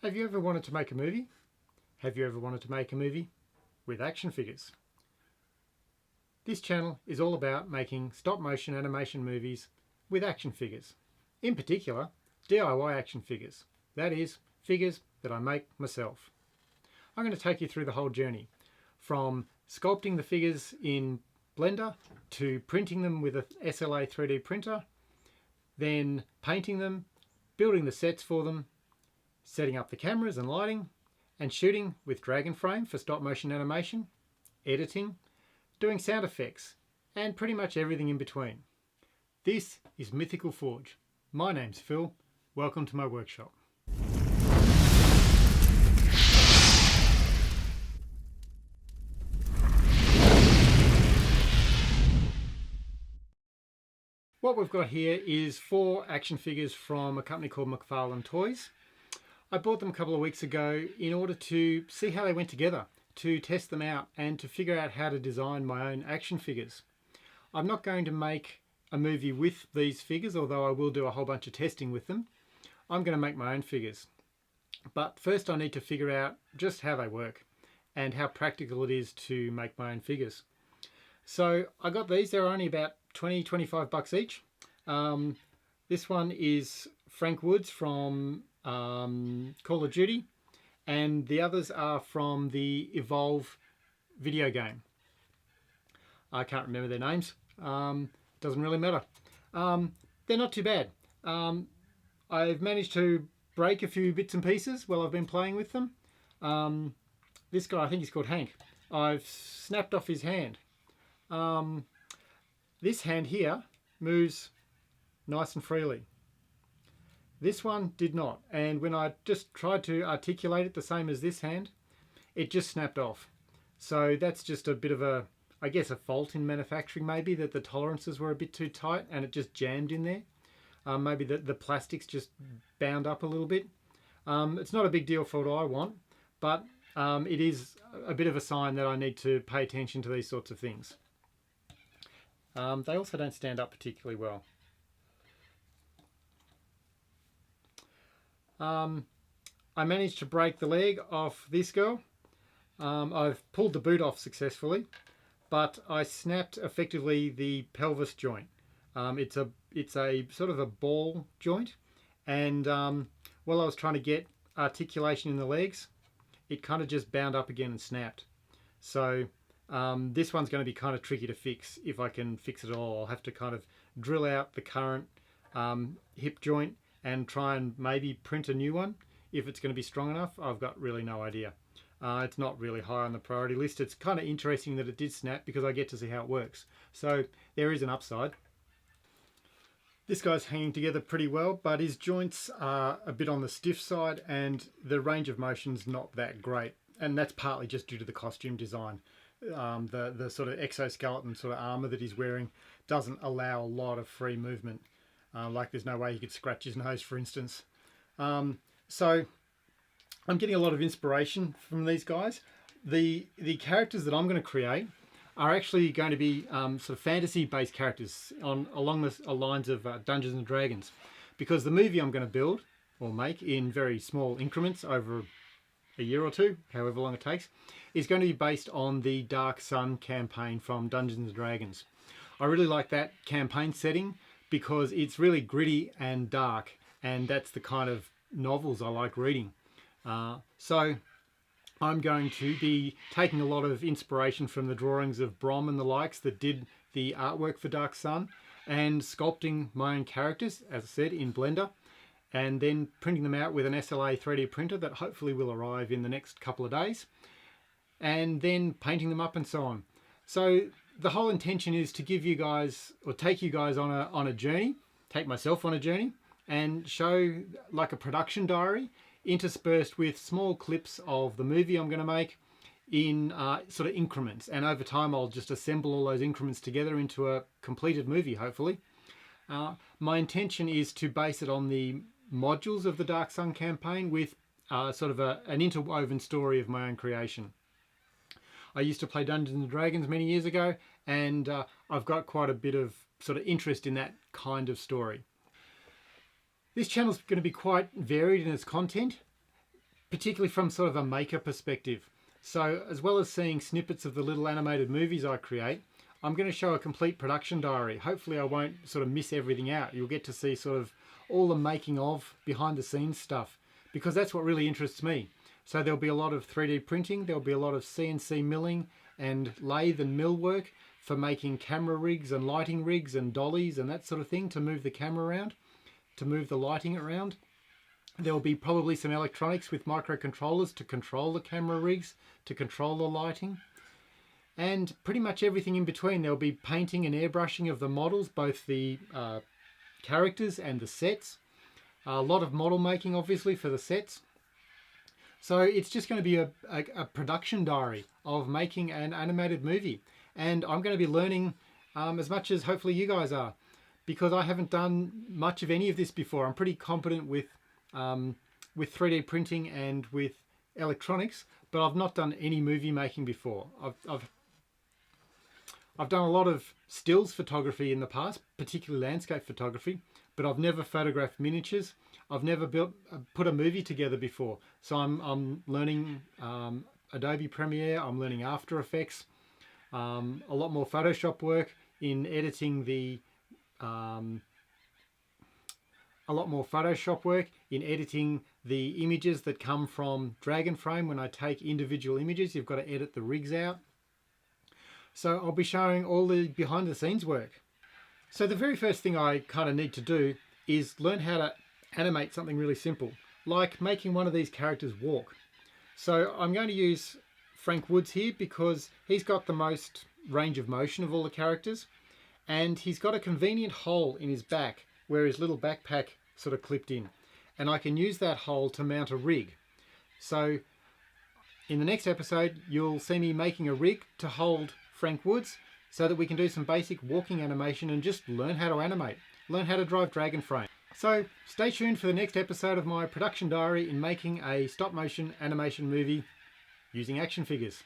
Have you ever wanted to make a movie? Have you ever wanted to make a movie with action figures? This channel is all about making stop motion animation movies with action figures. In particular, DIY action figures. That is, figures that I make myself. I'm going to take you through the whole journey, from sculpting the figures in Blender to printing them with a SLA 3D printer, then painting them, building the sets for them, setting up the cameras and lighting, and shooting with Dragon Frame for stop motion animation, editing, doing sound effects, and pretty much everything in between. This is Mythical Forge. My name's Phil. Welcome to my workshop. What we've got here is 4 action figures from a company called McFarlane Toys. I bought them a couple of weeks ago in order to see how they went together, to test them out and to figure out how to design my own action figures. I'm not going to make a movie with these figures, although I will do a whole bunch of testing with them. I'm going to make my own figures. But first I need to figure out just how they work and how practical it is to make my own figures. So I got these. They're only about 20-25 bucks each. This one is Frank Woods from Call of Duty, and the others are from the Evolve video game. I can't remember their names. Doesn't really matter. They're not too bad. I've managed to break a few bits and pieces while I've been playing with them. This guy, I think he's called Hank. I've snapped off his hand. This hand here moves nice and freely. This one did not, and when I just tried to articulate it the same as this hand, it just snapped off. So that's just a bit of a, I guess, a fault in manufacturing maybe, that the tolerances were a bit too tight and it just jammed in there. Maybe the plastics just bound up a little bit. It's not a big deal for what I want, but it is a bit of a sign that I need to pay attention to these sorts of things. They also don't stand up particularly well. I managed to break the leg off this girl. I've pulled the boot off successfully, but I snapped effectively the pelvis joint. It's a sort of a ball joint, and while I was trying to get articulation in the legs, it kind of just bound up again and snapped. So this one's going to be kind of tricky to fix. If I can fix it at all, I'll have to kind of drill out the current hip joint and try and maybe print a new one. If it's going to be strong enough, I've got really no idea. It's not really high on the priority list. It's kind of interesting that it did snap because I get to see how it works. So there is an upside. This guy's hanging together pretty well, but his joints are a bit on the stiff side and the range of motion's not that great. And that's partly just due to the costume design. The sort of exoskeleton sort of armor that he's wearing doesn't allow a lot of free movement. Like there's no way he could scratch his nose, for instance. So I'm getting a lot of inspiration from these guys. The characters that I'm going to create are actually going to be sort of fantasy-based characters along the lines of Dungeons and Dragons, because the movie I'm going to build or make in very small increments over a year or two, however long it takes, is going to be based on the Dark Sun campaign from Dungeons and Dragons. I really like that campaign setting because it's really gritty and dark, and that's the kind of novels I like reading. So I'm going to be taking a lot of inspiration from the drawings of Brom and the likes that did the artwork for Dark Sun, and sculpting my own characters, as I said, in Blender, and then printing them out with an SLA 3D printer that hopefully will arrive in the next couple of days, and then painting them up and so on. So the whole intention is to give you guys, or take you guys on a journey, take myself on a journey, and show like a production diary interspersed with small clips of the movie I'm going to make in sort of increments. And over time I'll just assemble all those increments together into a completed movie, hopefully. My intention is to base it on the modules of the Dark Sun campaign with sort of an interwoven story of my own creation. I used to play Dungeons and Dragons many years ago, and I've got quite a bit of sort of interest in that kind of story. This channel is going to be quite varied in its content. particularly from sort of a maker perspective. So as well as seeing snippets of the little animated movies I create, I'm going to show a complete production diary. Hopefully I won't sort of miss everything out. You'll get to see sort of all the making of, behind the scenes stuff, because that's what really interests me. So there'll be a lot of 3D printing, there'll be a lot of CNC milling and lathe and mill work for making camera rigs and lighting rigs and dollies and that sort of thing to move the camera around, to move the lighting around. There will be probably some electronics with microcontrollers to control the camera rigs, to control the lighting. And pretty much everything in between. There'll be painting and airbrushing of the models, both the characters and the sets. A lot of model making, obviously, for the sets. So it's just going to be a production diary of making an animated movie. And I'm going to be learning as much as hopefully you guys are, because I haven't done much of any of this before. I'm pretty competent with 3D printing and with electronics, but I've not done any movie making before. I've done a lot of stills photography in the past, particularly landscape photography, but I've never photographed miniatures. I've never put a movie together before. So I'm learning Adobe Premiere, I'm learning After Effects, a lot more Photoshop work in editing the images that come from Dragon Frame. When I take individual images, you've got to edit the rigs out. So I'll be showing all the behind the scenes work. So the very first thing I kind of need to do is learn how to animate something really simple, like making one of these characters walk. So I'm going to use Frank Woods here because he's got the most range of motion of all the characters, and he's got a convenient hole in his back where his little backpack sort of clipped in, and I can use that hole to mount a rig. So in the next episode you'll see me making a rig to hold Frank Woods so that we can do some basic walking animation and just learn how to animate, learn how to drive Dragon Frame. So stay tuned for the next episode of my production diary in making a stop motion animation movie using action figures.